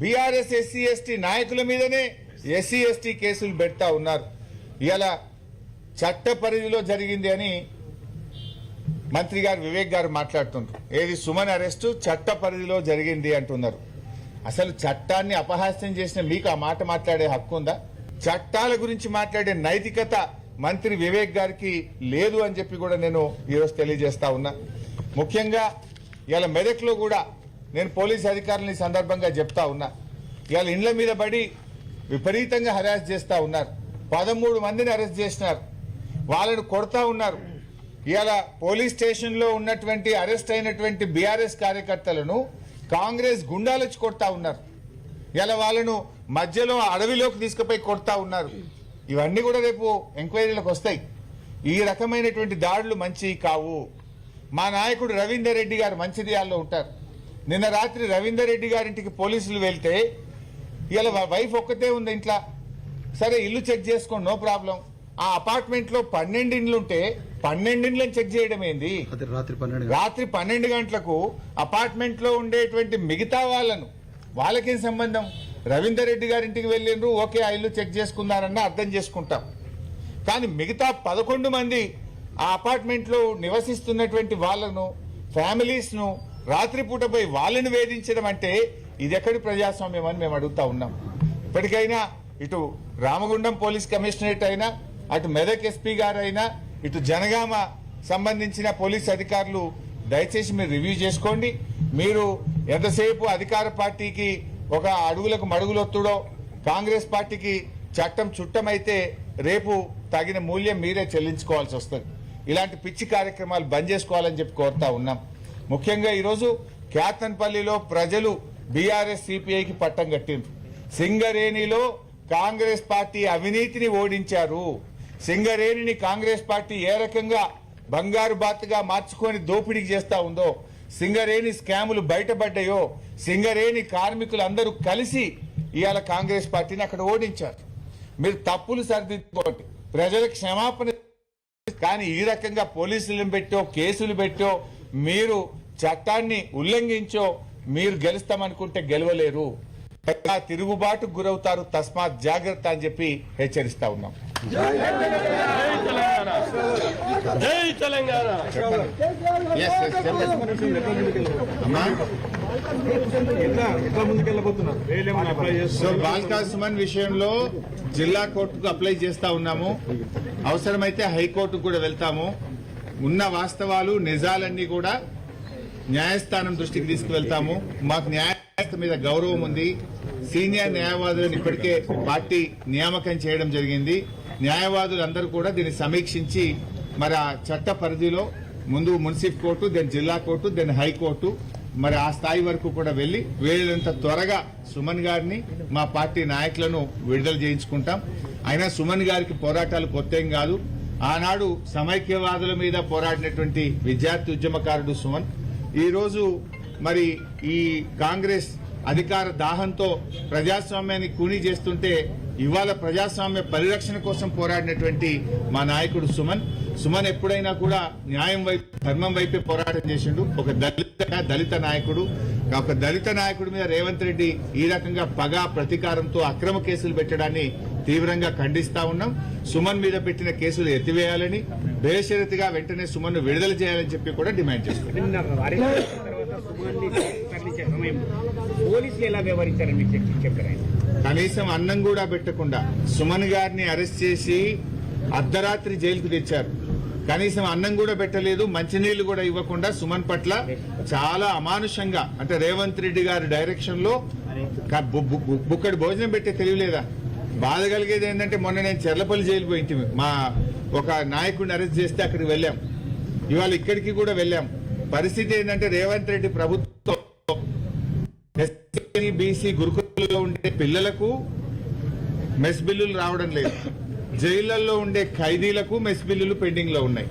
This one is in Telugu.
బీఆర్ఎస్ ఎస్సీ ఎస్టీ నాయకుల మీదనే ఎస్సీ ఎస్టీ కేసులు పెడతా ఉన్నారు. ఇలా చట్ట పరిధిలో జరిగింది అని మంత్రి గారు వివేక్ గారు మాట్లాడుతున్నారు. ఏది సుమన్ అరెస్టు చట్ట పరిధిలో జరిగింది అంటున్నారు. అసలు చట్టాన్ని అపహాస్యం చేసిన మీకు ఆ మాట మాట్లాడే హక్కు ఉందా? చట్టాల గురించి మాట్లాడే నైతికత మంత్రి వివేక్ గారికి లేదు అని చెప్పి కూడా నేను ఈరోజు తెలియజేస్తా ఉన్నా. ముఖ్యంగా ఇలా మెదక్లో కూడా నేను పోలీస్ అధికారులని సందర్భంగా చెప్తా ఉన్నా. ఇవాళ ఇండ్ల మీద పడి విపరీతంగా హరాస్ చేస్తా ఉన్నారు. 13 మందిని అరెస్ట్ చేసినారు, వాళ్ళను కొడతా ఉన్నారు. ఇవాళ పోలీస్ స్టేషన్లో ఉన్నటువంటి అరెస్ట్ అయినటువంటి బీఆర్ఎస్ కార్యకర్తలను కాంగ్రెస్ గుండాలొచ్చి కొడతా ఉన్నారు. ఇలా వాళ్ళను మధ్యలో అడవిలోకి తీసుకుపోయి కొడతా ఉన్నారు. ఇవన్నీ కూడా రేపు ఎంక్వైరీలకు వస్తాయి. ఈ రకమైనటువంటి దాడులు మంచి కావు. మా నాయకుడు రవీందర్ రెడ్డి గారు మంచిర్యాలలో ఉంటారు. నిన్న రాత్రి రవీందర్ రెడ్డి గారింటికి పోలీసులు వెళ్తే ఇలా వైఫ్ ఒక్కతే ఉంది ఇంట్లో. సరే ఇల్లు చెక్ చేసుకోండి, నో ప్రాబ్లం. ఆ అపార్ట్మెంట్ లో 12 ఇండ్లుంటే 12 ఇండ్లను చెక్ చేయడం ఏంది? రాత్రి 12 గంటలకు అపార్ట్మెంట్ లో ఉండేటువంటి మిగతా వాళ్ళకేం సంబంధం? రవీందర్ రెడ్డి గారింటికి వెళ్ళిండ్రు, ఓకే ఆ ఇల్లు చెక్ చేసుకున్నారన్న అర్థం చేసుకుంటాం. కానీ మిగతా 11 మంది ఆ అపార్ట్మెంట్ లో నివసిస్తున్నటువంటి వాళ్ళను, ఫ్యామిలీస్ ను రాత్రిపూట పోయి వాళ్ళని వేధించడం అంటే ఇది ఎక్కడి ప్రజాస్వామ్యం అని మేము అడుగుతా ఉన్నాం. ఇప్పటికైనా ఇటు రామగుండం పోలీస్ కమిషనరేట్ అయినా, అటు మెదక్ ఎస్పీ గారైనా, ఇటు జనగామ సంబంధించిన పోలీస్ అధికారులు దయచేసి మీరు రివ్యూ చేసుకోండి. మీరు ఎంతసేపు అధికార పార్టీకి ఒక అడుగులకు మడుగులొత్తుడో, కాంగ్రెస్ పార్టీకి చట్టం చుట్టమైతే రేపు తగిన మూల్యం మీరే చెల్లించుకోవాల్సి వస్తుంది. ఇలాంటి పిచ్చి కార్యక్రమాలు బంద్ చేసుకోవాలని చెప్పి కోరుతా ఉన్నాం. ముఖ్యంగా ఈరోజు క్యాతన్పల్లిలో ప్రజలు బీఆర్ఎస్ సిపిఐకి పట్టం కట్టిండ్రు. సింగరేణిలో కాంగ్రెస్ పార్టీ అవినీతిని ఓడించారు. సింగరేణిని కాంగ్రెస్ పార్టీ ఏ రకంగా బంగారు బాతుగా మార్చుకొని దోపిడీ చేస్తా ఉందో, సింగరేణి స్కాములు బయటపడ్డాయో, సింగరేణి కార్మికులు అందరూ కలిసి ఇవాళ కాంగ్రెస్ పార్టీని అక్కడ ఓడించారు. మీరు తప్పులు సరిదిద్దుకోండి, ప్రజలకు క్షమాపణ. కానీ ఈ రకంగా పోలీసులను పెట్టో, కేసులు పెట్టో, మీరు చట్టాన్ని ఉల్లంఘించో మీరు గెలుస్తామనుకుంటే గెలవలేరు. తిరుగుబాటుకు గురవుతారు. తస్మాత్ జాగ్రత్త అని చెప్పి హెచ్చరిస్తా ఉన్నాం. బాల్కా సుమన్ విషయంలో జిల్లా కోర్టుకు అప్లై చేస్తా ఉన్నాము. అవసరమైతే హైకోర్టుకు కూడా వెళ్తాము. ఉన్న వాస్తవాలు నిజాలన్నీ కూడా న్యాయస్థానం దృష్టికి తీసుకువెళ్తాము. మాకు న్యాయస్థానం మీద గౌరవం ఉంది. సీనియర్ న్యాయవాదులను ఇప్పటికే పార్టీ నియామకం చేయడం జరిగింది. న్యాయవాదులందరూ కూడా దీన్ని సమీక్షించి మరి ఆ చట్ట పరిధిలో ముందు మున్సిపల్ కోర్టు, దెన్ జిల్లా కోర్టు, దెన్ హైకోర్టు, మరి ఆ స్థాయి వరకు కూడా వెళ్లి వీళ్ళంత త్వరగా సుమన్ గారిని, మా పార్టీ నాయకులను విడుదల చేయించుకుంటాం. అయినా సుమన్ గారికి పోరాటాలు కొత్తేం కాదు. ఆనాడు సమైక్యవాదుల మీద పోరాడినటువంటి విద్యార్థి ఉద్యమకారుడు సుమన్. ఈ రోజు మరి ఈ కాంగ్రెస్ అధికార దాహంతో ప్రజాస్వామ్యాన్ని కూనీ చేస్తుంటే ఇవాళ ప్రజాస్వామ్య పరిరక్షణ కోసం పోరాడినటువంటి మా నాయకుడు సుమన్. సుమన్ ఎప్పుడైనా కూడా న్యాయం వైపు, ధర్మం వైపే పోరాటం చేసిండు. ఒక దళిత నాయకుడు. ఒక దళిత నాయకుడి మీద రేవంత్ రెడ్డి ఈ రకంగా పగ ప్రతీకారంతో అక్రమ కేసులు పెట్టడాన్ని తీవ్రంగా ఖండిస్తా ఉన్నాం. సుమన్ మీద పెట్టిన కేసులు ఎత్తివేయాలని, బేషరతుగా వెంటనే సుమన్ ను విడుదల చేయాలని చెప్పి కూడా డిమాండ్ చేస్తున్నాం. కనీసం అన్నం కూడా పెట్టకుండా సుమన్ గారిని అరెస్ట్ చేసి అర్ధరాత్రి జైలుకు తెచ్చారు. కనీసం అన్నం కూడా పెట్టలేదు, మంచినీళ్లు కూడా ఇవ్వకుండా సుమన్ పట్ల చాలా అమానుషంగా, అంటే రేవంత్ రెడ్డి గారి డైరెక్షన్ లో బుక్కడి భోజనం పెట్టే తెలియలేదా? బాధ కలిగేది ఏంటంటే మొన్న నేను చెర్లపల్లి జైలు పోయింటి, మా ఒక నాయకుడిని అరెస్ట్ చేస్తే అక్కడికి వెళ్ళాం. ఇవాళ ఇక్కడికి కూడా వెళ్ళాం. పరిస్థితి ఏంటంటే రేవంత్ రెడ్డి ప్రభుత్వం ఎస్సీ బీసీ గురుకులలో ఉండే పిల్లలకు మెస్ బిల్లులు రావడం లేదు. జైళ్లలో ఉండే ఖైదీలకు మెస్ బిల్లులు పెండింగ్ లో ఉన్నాయి.